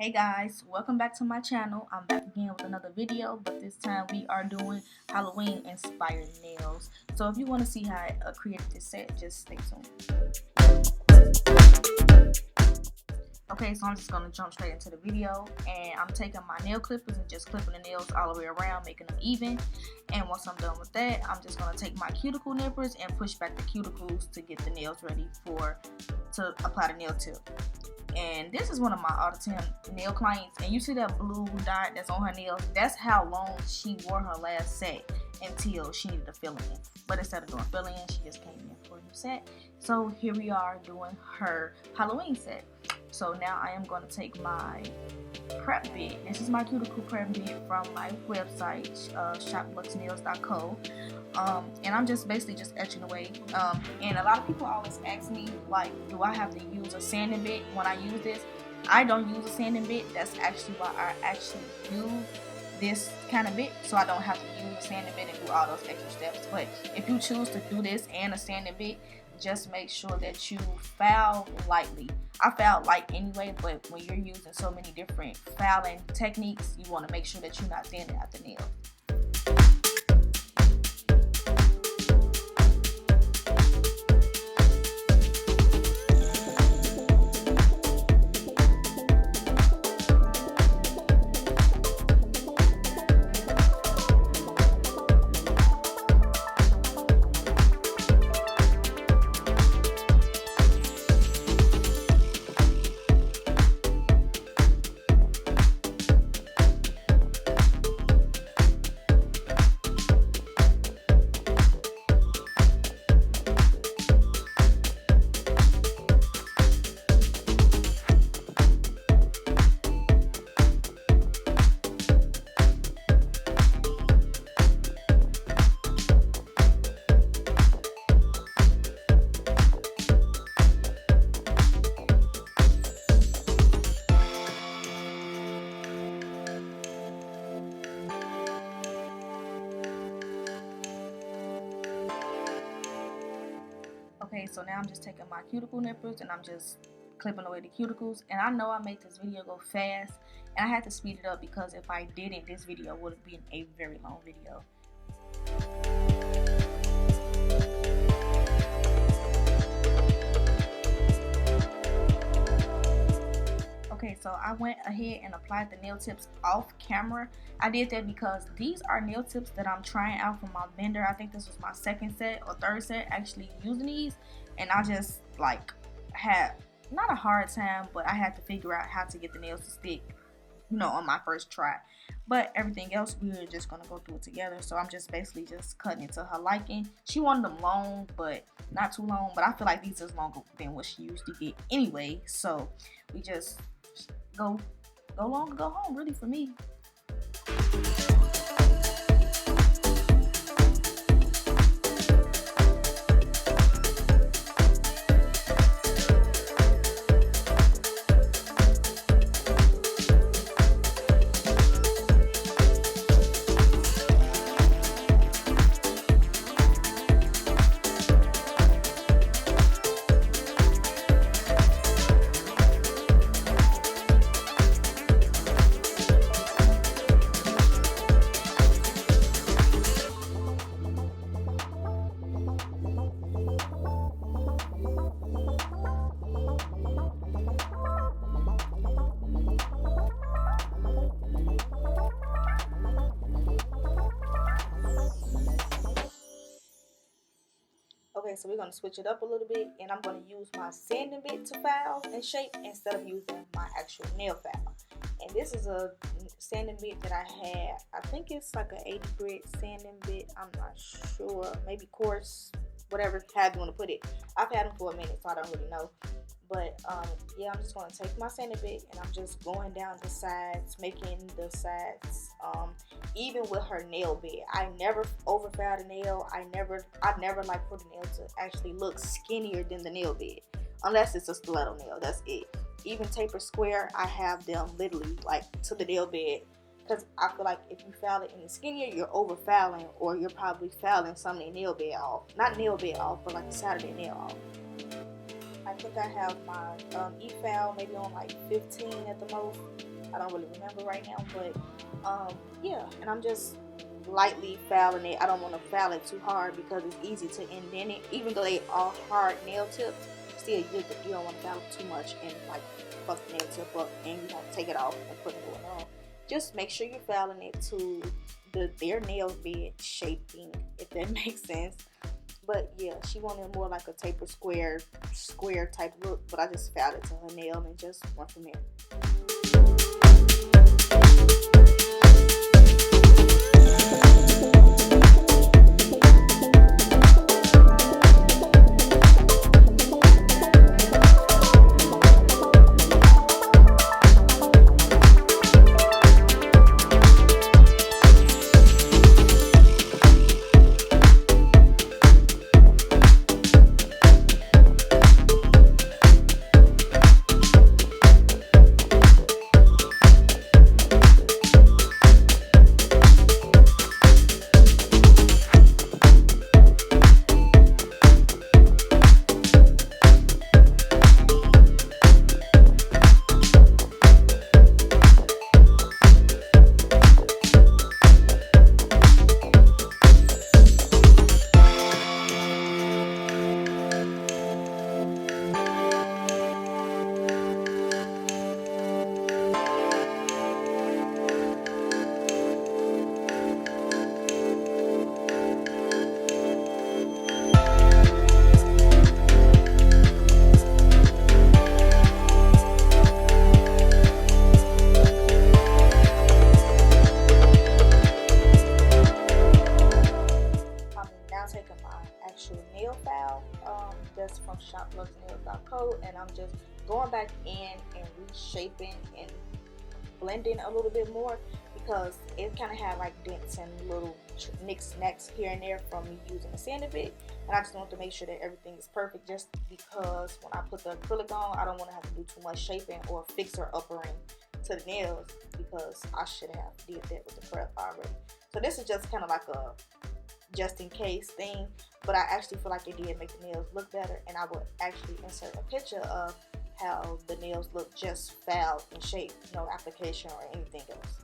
Hey guys, welcome back to my channel. I'm back again with another video, but this time we are doing Halloween inspired nails. So if you want to see how I created this set, just stay tuned. Okay, so I'm just going to jump straight into the video, and I'm taking my nail clippers and just clipping the nails all the way around, making them even. And once I'm done with that, I'm just going to take my cuticle nippers and push back the cuticles to get the nails ready to apply the nail tip. And this is one of my all-the-time nail clients, and you see that blue dot that's on her nails? That's how long she wore her last set until she needed a fill-in. But instead of doing fill-in, she just came in for a new set. So here we are doing her Halloween set. So now I am going to take my prep bit. This is my cuticle prep bit from my website, shopluxnails.co. And I'm just basically just etching away. And a lot of people always ask me, like, do I have to use a sanding bit when I use this? I don't use a sanding bit. That's actually why I actually use this kind of bit, so I don't have to use a sanding bit and do all those extra steps. But if you choose to do this and a sanding bit, just make sure that you file lightly. I file light anyway, but when you're using so many different filing techniques, you want to make sure that you're not sanding out the nail. Okay, so now I'm just taking my cuticle nippers and I'm just clipping away the cuticles. And I know I made this video go fast, and I had to speed it up because if I didn't, this video would have been a very long video. Okay, so I went ahead and applied the nail tips off camera. I did that because these are nail tips that I'm trying out from my vendor. I think this was my second set or third set actually using these, and I just like had not a hard time, but I had to figure out how to get the nails to stick, you know, on my first try. But everything else, we were just gonna go through it together. So I'm just basically just cutting it to her liking. She wanted them long, but not too long. But I feel like these is longer than what she used to get anyway. So we just go long or go home, really, for me. Okay, so we're going to switch it up a little bit, and I'm going to use my sanding bit to file and shape instead of using my actual nail file. And this is a sanding bit that I had. I think it's like an 80 grit sanding bit. I'm not sure. Maybe coarse, whatever, how you want to put it. I've had them for a minute, so I don't really know. But yeah, I'm just going to take my sanding bit and I'm just going down the sides, making the sides even with her nail bed. I never overfile the nail. I never like for the nail to actually look skinnier than the nail bed, unless it's a stiletto nail. That's it. Even taper square, I have them literally like to the nail bed, because I feel like if you file it any skinnier, you're over filing, or you're probably filing some of the nail bed off. Not nail bed off, but like the side of the nail off. I I think I have my e-file maybe on like 15 at the most. I don't really remember right now, but yeah, and I'm just lightly filing it. I don't want to file it too hard because it's easy to indent it. Even though they are hard nail tips, still you don't want to file too much and like fuck the nail tip up, and you have to take it off and put it on. Just make sure you're filing it to their nail bed shaping, if that makes sense. But yeah, she wanted more like a taper square type look, but I just filed it to her nail and just went from there. Nail file just from Untitled Top Coat, and I'm just going back in and reshaping and blending a little bit more because it kind of had like dents and little knicks-knacks here and there from me using a sanding bit, and I just want to make sure that everything is perfect, just because when I put the acrylic on, I don't want to have to do too much shaping or fix or uppering to the nails because I should have did that with the prep already. So this is just kind of like a just in case thing, but I actually feel like it did make the nails look better, and I would actually insert a picture of how the nails look just filed and shaped, no application or anything else.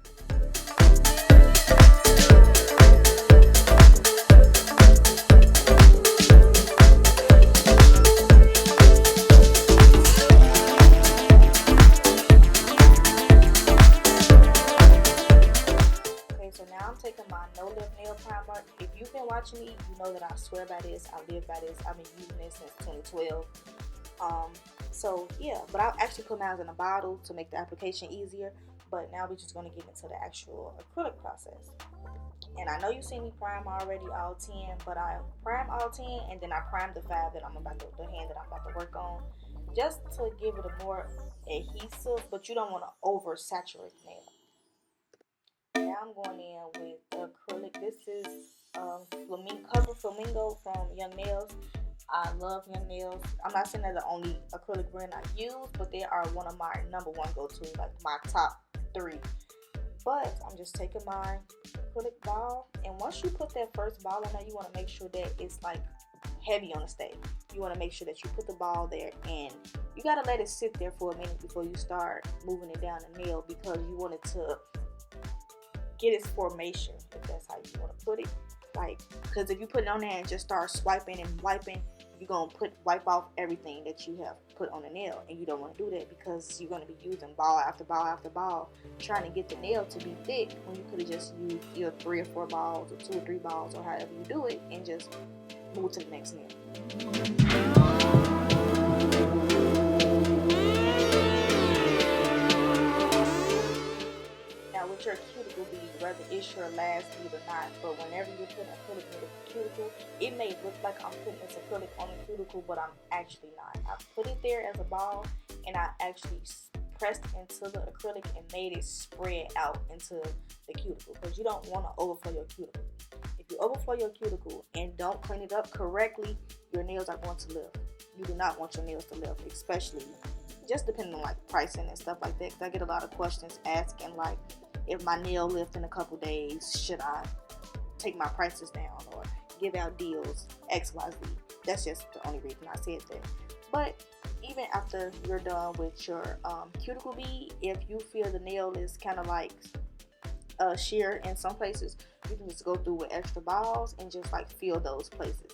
So now I'm taking my No Lift Nail Primer. If you've been watching me, you know that I swear by this, I live by this. I've been using this since 2012. So yeah, but I'll actually put mine in a bottle to make the application easier. But now we're just going to get into the actual acrylic process. And I know you've seen me prime already all 10, but I prime all 10 and then I prime the 5 that I'm about to, the hand that I'm about to work on, just to give it a more adhesive, but you don't want to oversaturate the nail. Now I'm going in with the acrylic. This is Cover Flamingo from Young Nails. I love Young Nails. I'm not saying they're the only acrylic brand I use, but they are one of my #1 go-to, like my top 3. But I'm just taking my acrylic ball, and once you put that first ball in there, you want to make sure that it's like heavy on the stay. You want to make sure that you put the ball there, and you got to let it sit there for a minute before you start moving it down the nail, because you want it to get its formation, if that's how you want to put it. Like, because if you put it on there and just start swiping and wiping, you're going to wipe off everything that you have put on the nail, and you don't want to do that because you're going to be using ball after ball after ball trying to get the nail to be thick, when you could have just used either 3 or 4 balls or 2 or 3 balls or however you do it, and just move to the next nail. Now with your cuticle bead, whether it's your last bead or not, but whenever you're putting acrylic in the cuticle, it may look like I'm putting this acrylic on the cuticle, but I'm actually not. I put it there as a ball, and I actually pressed into the acrylic and made it spread out into the cuticle, because you don't want to overflow your cuticle. If you overflow your cuticle and don't clean it up correctly, your nails are going to lift. You do not want your nails to lift, especially just depending on like pricing and stuff like that, because I get a lot of questions asking like, if my nail lifts in a couple days, should I take my prices down or give out deals, XYZ. That's just the only reason I said that. But even after you're done with your cuticle bead, if you feel the nail is kind of like sheer in some places, you can just go through with extra balls and just like feel those places.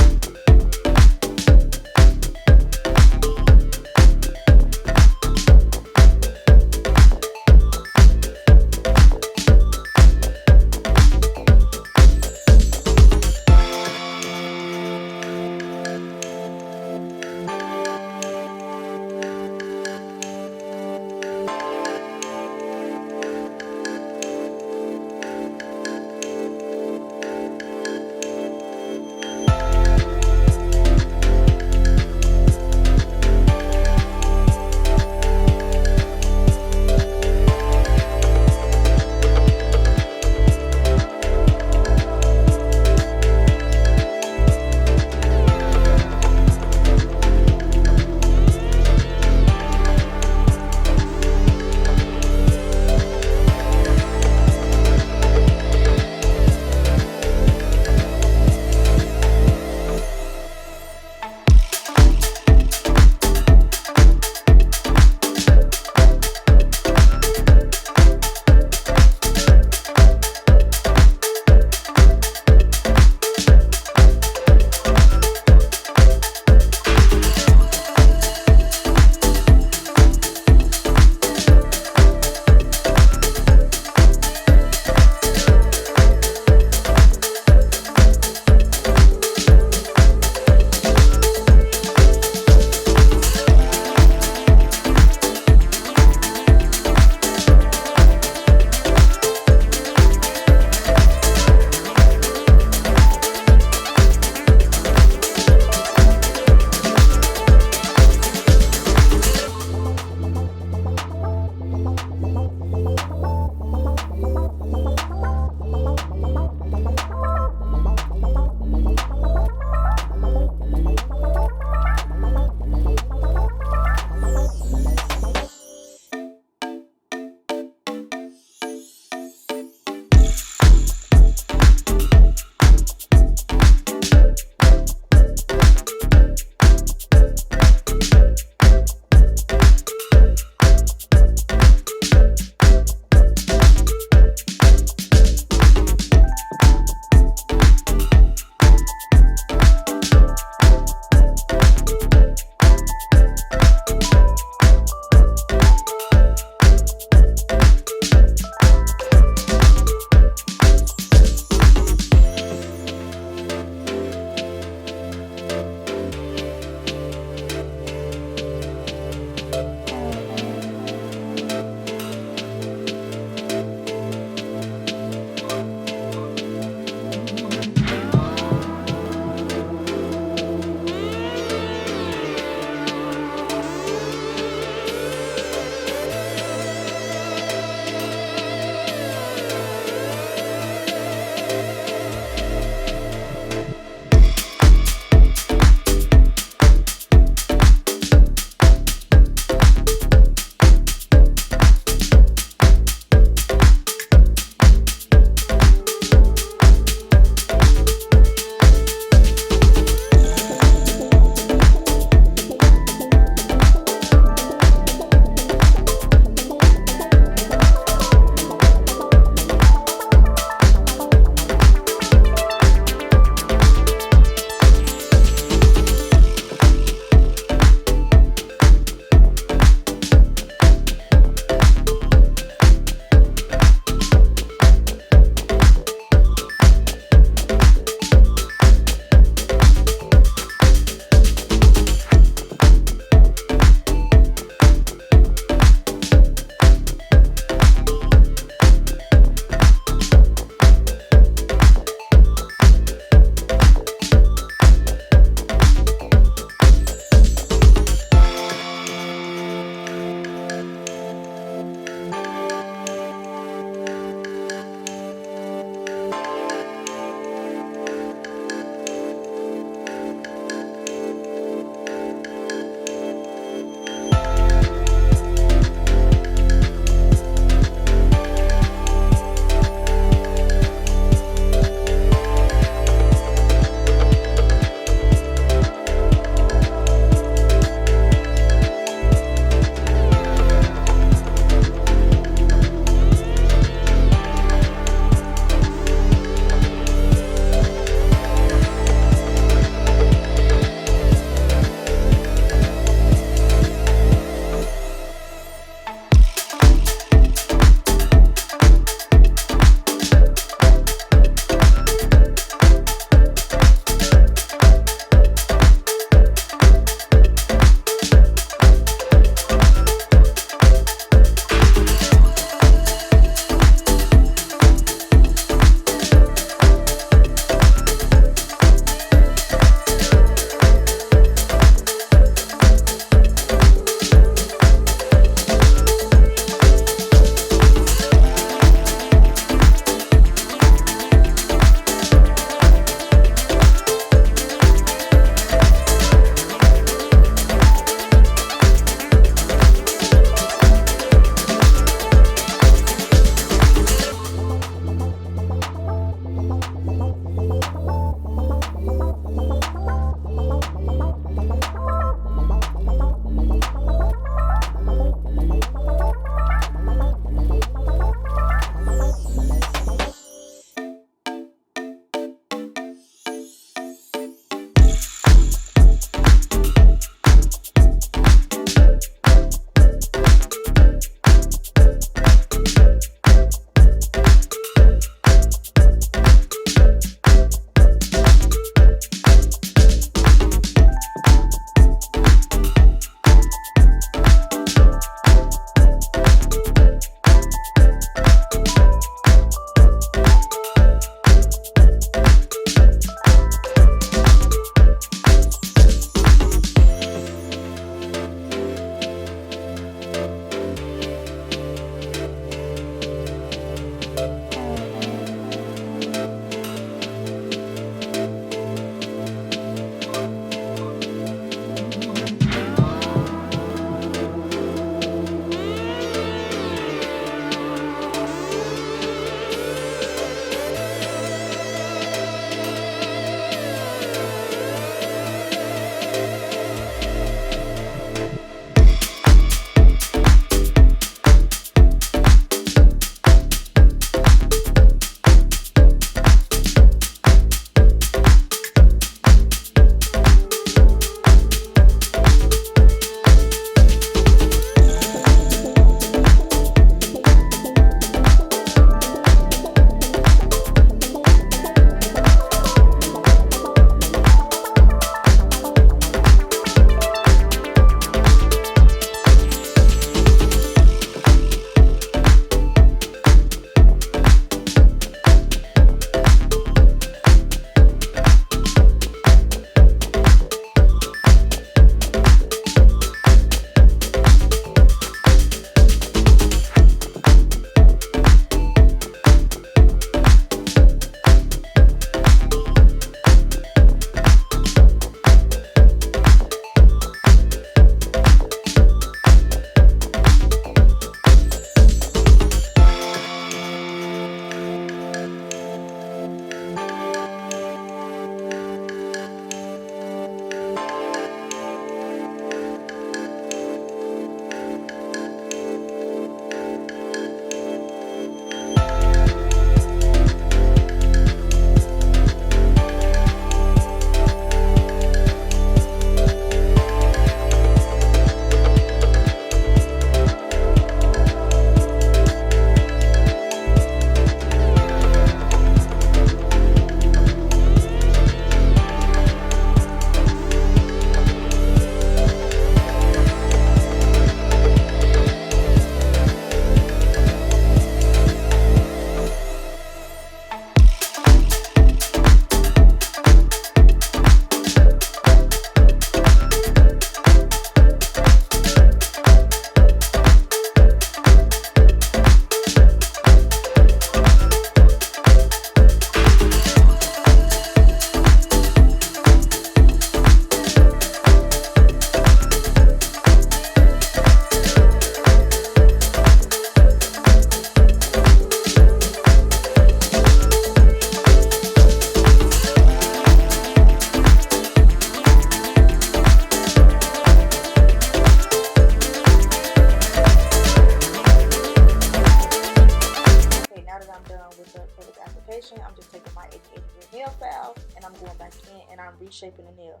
nail file and I'm going back in and I'm reshaping the nail.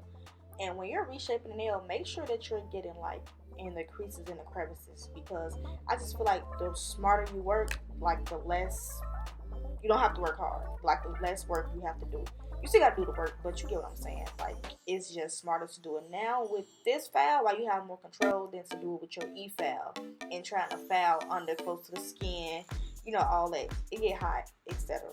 And when you're reshaping the nail, make sure that you're getting like in the creases and the crevices, because I just feel like the smarter you work, like the less, you don't have to work hard, like the less work you have to do. You still gotta do the work, but you get what I'm saying. Like, it's just smarter to do it now with this file while you have more control than to do it with your E file and trying to file under close to the skin, you know, all that. It get hot, etc.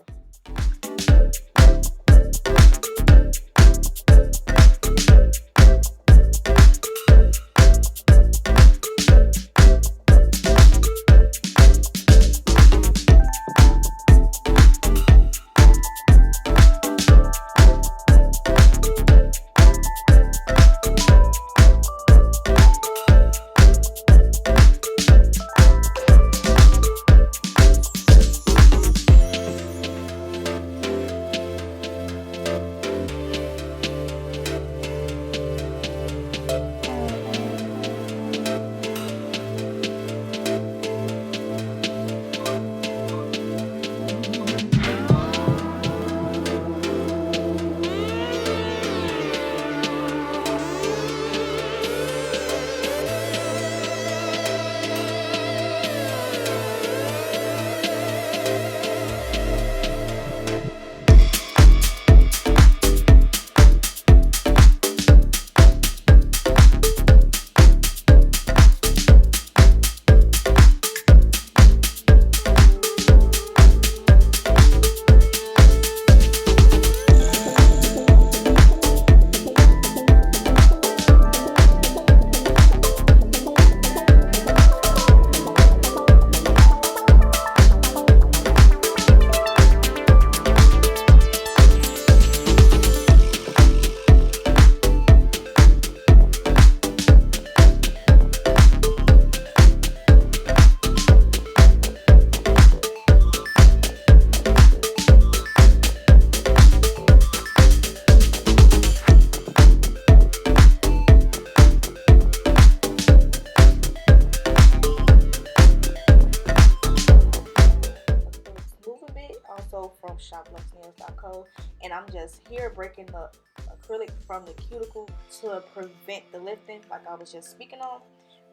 From shopluxnails.co, and I'm just here breaking the acrylic from the cuticle to prevent the lifting, like I was just speaking on.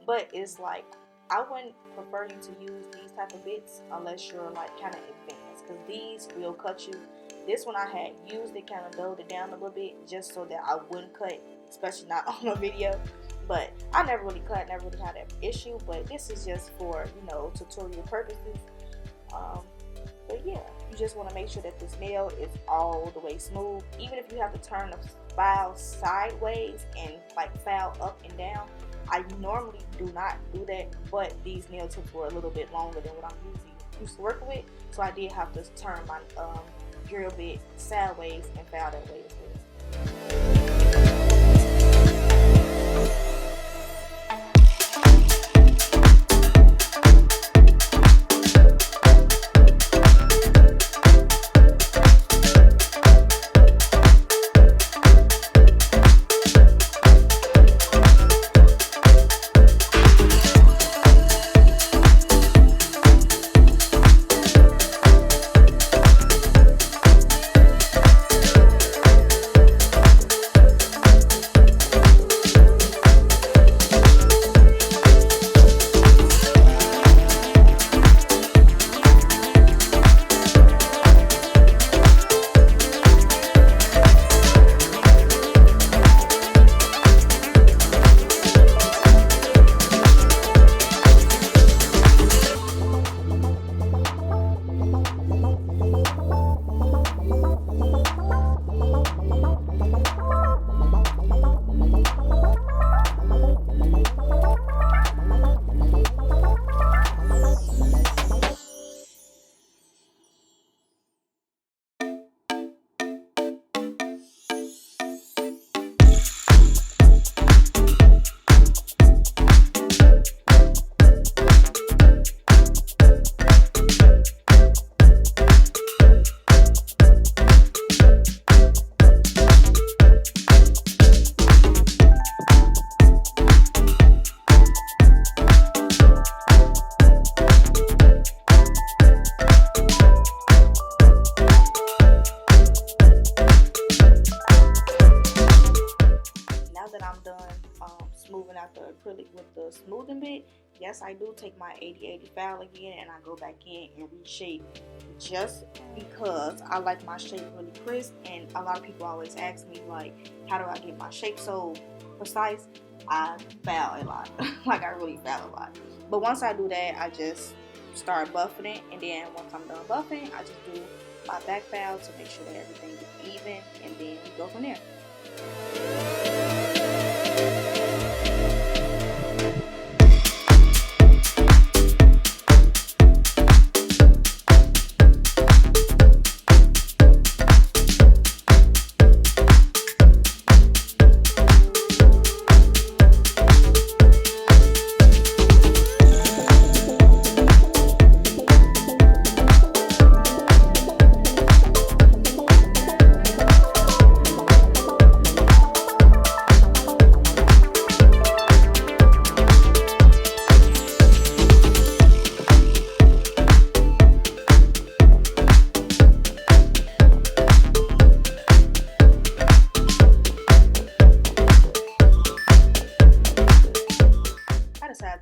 But it's like, I wouldn't prefer you to use these type of bits unless you're like kind of advanced, because these will cut you. This one I had used it, kind of dulled it down a little bit just so that I wouldn't cut, especially not on a video. But I never really cut, never really had that issue. But this is just for, you know, tutorial purposes. But yeah, you just want to make sure that this nail is all the way smooth. Even if you have to turn the file sideways and like file up and down, I normally do not do that, but these nail tips were a little bit longer than what I'm used to working with, so I did have to turn my drill bit sideways and file that way as well. got the acrylic with the smoothing bit, yes, I do take my 80/80 file again and I go back in and reshape, just because I like my shape really crisp. And a lot of people always ask me, like, how do I get my shape so precise? I foul a lot. Like, I really foul a lot. But once I do that, I just start buffing it, and then once I'm done buffing, I just do my back foul to make sure that everything is even, and then we go from there.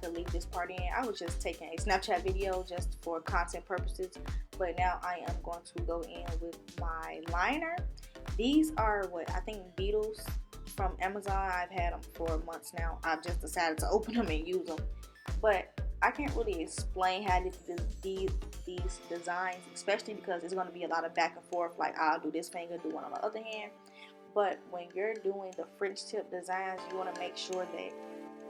To leave this part in. I was just taking a Snapchat video just for content purposes, but now I am going to go in with my liner. These are what I think Beetles from Amazon. I've had them for months now. I've just decided to open them and use them, but I can't really explain how these designs, especially because it's going to be a lot of back and forth. Like, I'll do this finger, do one on my other hand. But when you're doing the French tip designs, you want to make sure that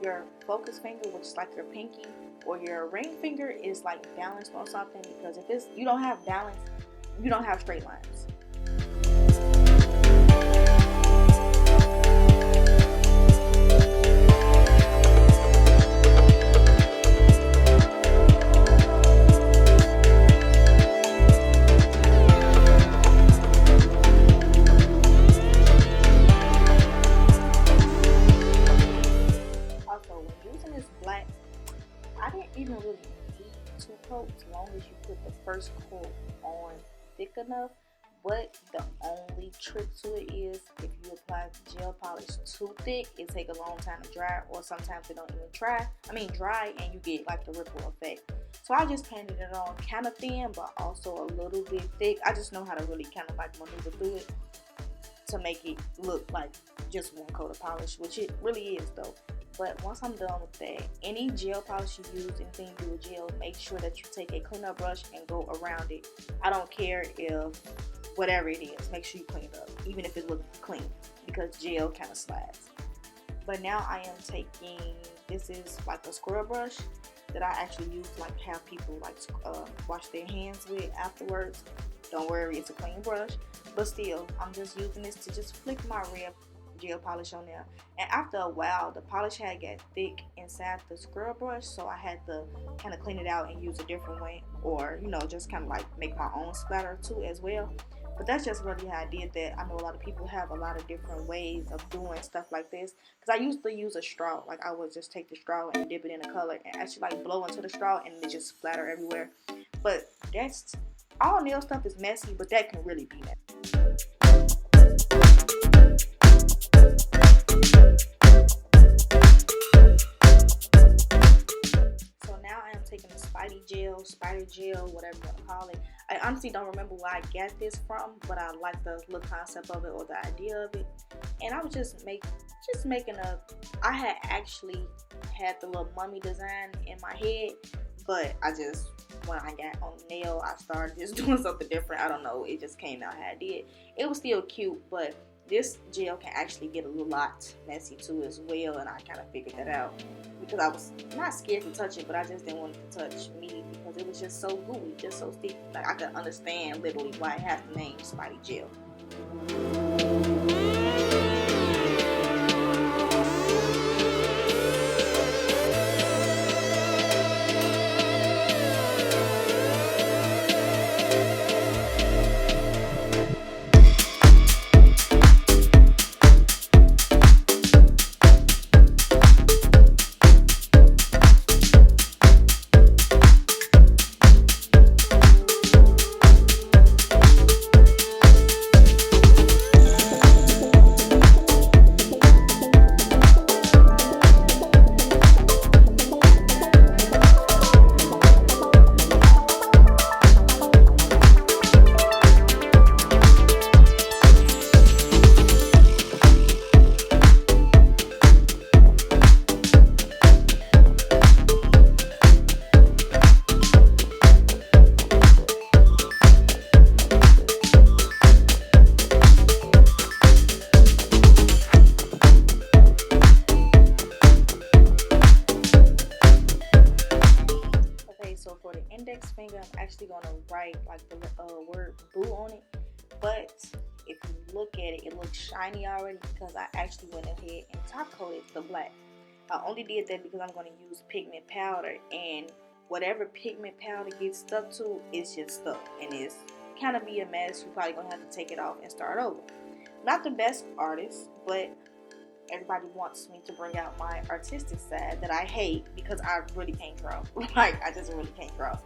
your focus finger, which is like your pinky, or your ring finger, is like balanced on something, because if you don't have balance, you don't have straight lines. As long as you put the first coat on thick enough. But the only trick to it is if you apply gel polish too thick, it take a long time to dry, or sometimes it don't even dry, and you get like the ripple effect. So I just painted it on kind of thin, but also a little bit thick. I just know how to really kind of like maneuver through it to make it look like just one coat of polish, which it really is though. But once I'm done with that, any gel polish you use, anything you do with gel, make sure that you take a cleanup brush and go around it. I don't care if whatever it is, make sure you clean it up, even if it looks clean, because gel kind of slides. But now I am taking, this is like a scrub brush that I actually use, like have people like wash their hands with afterwards. Don't worry, it's a clean brush, but still, I'm just using this to just flick my red gel polish on there. And after a while, the polish had got thick inside the scrub brush, so I had to kind of clean it out and use a different way, or just kind of like make my own splatter too as well. But that's just really how I did that. I know a lot of people have a lot of different ways of doing stuff like this, because I used to use a straw. Like, I would just take the straw and dip it in a color and actually like blow into the straw, and it just splatter everywhere. But that's all. Nail stuff is messy, but that can really be messy. Taking a spider gel, whatever you want to call it. I honestly don't remember where I got this from, but I like the little concept of it, or the idea of it. And I was just making I had actually had the little mummy design in my head, but when I got on the nail, I started just doing something different. I don't know, it just came out how I did. It was still cute, but this gel can actually get a lot messy too as well, and I kind of figured that out because I was not scared to touch it, but I just didn't want it to touch me because it was just so gooey, just so sticky. Like, I could understand literally why it has the name Spidey Gel. write like the word boo on it, but if you look at it, it looks shiny already because I actually went ahead and top coated the black. I only did that because I'm going to use pigment powder, and whatever pigment powder gets stuck to, it's just stuck, and it's kind of be a mess. You're probably going to have to take it off and start over. Not the best artist, but everybody wants me to bring out my artistic side that I hate because I really can't draw. Like, I just really can't draw.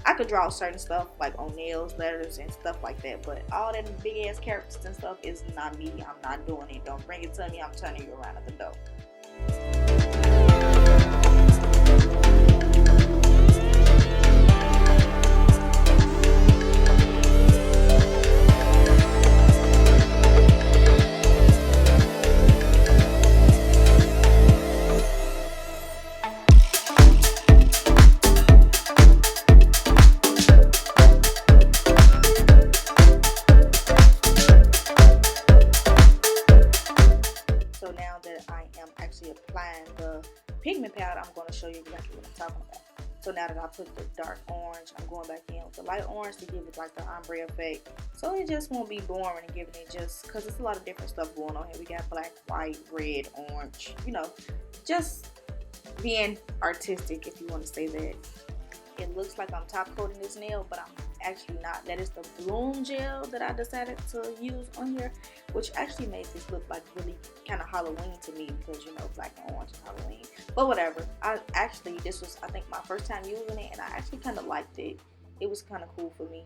I could draw certain stuff like on nails, letters, and stuff like that, but all that big ass characters and stuff is not me. I'm not doing it. Don't bring it to me. I'm turning you around at the door. So now that I am actually applying the pigment powder, I'm going to show you exactly what I'm talking about. So now that I put the dark orange, I'm going back in with the light orange to give it like the ombre effect. So it just won't be boring and giving it just, because there's a lot of different stuff going on here. We got black, white, red, orange, you know, just being artistic, if you want to say that. It looks like I'm top coating this nail, but I'm actually not. That is the bloom gel that I decided to use on here, which actually made this look like really kind of Halloween to me because, you know, black and orange and Halloween. But whatever. This was, I think, my first time using it, and I actually kind of liked it. It was kind of cool for me.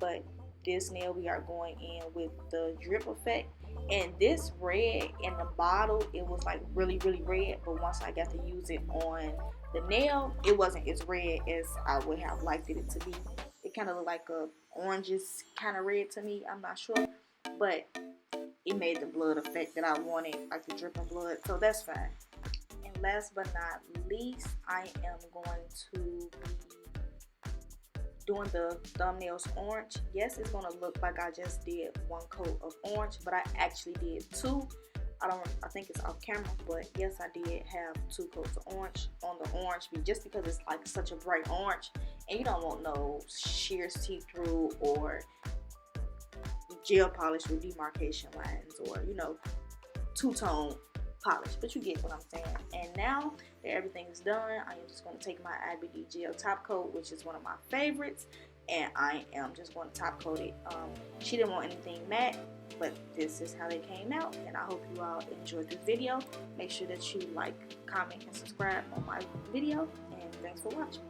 But this nail, we are going in with the drip effect. And this red in the bottle, it was like really, really red. But once I got to use it on the nail, it wasn't as red as I would have liked it to be. It kind of looked like a oranges kind of red to me. I'm not sure, but it made the blood effect that I wanted, like the dripping blood. So that's fine. And last but not least, I am going to be doing the thumbnails orange. Yes, it's going to look like I just did one coat of orange, but I actually did two. I think it's off camera, but yes, I did have 2 coats of orange on the orange, just because it's like such a bright orange, and you don't want no sheer see-through or gel polish with demarcation lines, or, you know, two-tone polish, but you get what I'm saying. And now that everything is done, I am just going to take my Ibd Gel Top Coat, which is one of my favorites, and I am just going to top coat it. She didn't want anything matte, but this is how they came out, and I hope you all enjoyed this video. Make sure that you like, comment, and subscribe on my video, and thanks for watching.